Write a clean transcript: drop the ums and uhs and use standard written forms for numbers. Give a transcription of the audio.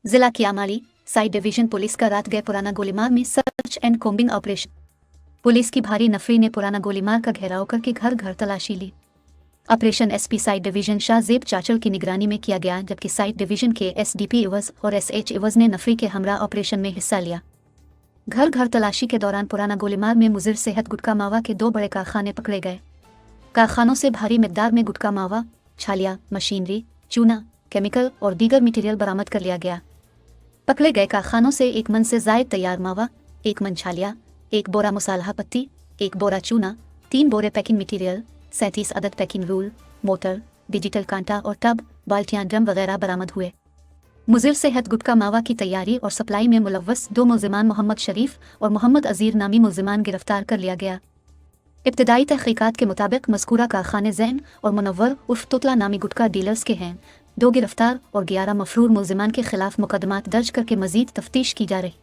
जिला कियामाली side division police का रात गए पुराना गोलीमार में search and combing operation. Police की भारी नफरी ने पुराना गोलीमार का घेराव करके घर घर तलाशी ली। Operation SP site division Shahzeb Chachal की निगरानी में किया गया, जबकि साइड डिवीजन के एसडीपी इवज और एसएच इवज ने नफरी के हमरा ऑपरेशन में हिस्सा लिया। घर घर तलाशी के दौरान पुराना गोलीमार में मुजिर सेहत गुटखा मावा के 2 बड़े कारखाने पकड़े गए। कारखानों से भारी मिकदार में गुटखा मावा, छालिया, मशीनरी, चूना, केमिकल और दीगर मटेरियल बरामद कर लिया गया। पकड़े गए कारखानों से 1 मन से जायद तैयार मावा, 1 मन छालिया, 1 बोरा मुसालहा पत्ती, 1 बोरा चूना, 3 बोरे पैकिंग मटेरियल, 37 अदद पैकिंग रूल, मोटर, डिजिटल कांटा और टब, बाल्टियां, ड्रम वगैरह बरामद हुए। मुजिर सेहत गुटखा मावा की तैयारी और सप्लाई में मुलव्वस 2 मुलजिमान मोहम्मद शरीफ और मोहम्मद अजीर नामी मुलजिमान गिरफ्तार कर लिया गया। इब्तदाई तहकीकात के मुताबिक मज़कूरा कारखाने ज़ैन और मुनव्वर उर्फ तोतला नामी गुटखा डीलर्स के हैं। 2 गिरफ्तार और 11 मफरूर मुलजिमान के खिलाफ मुकदमात दर्ज करके मजीद तफ्तीश की जा रही।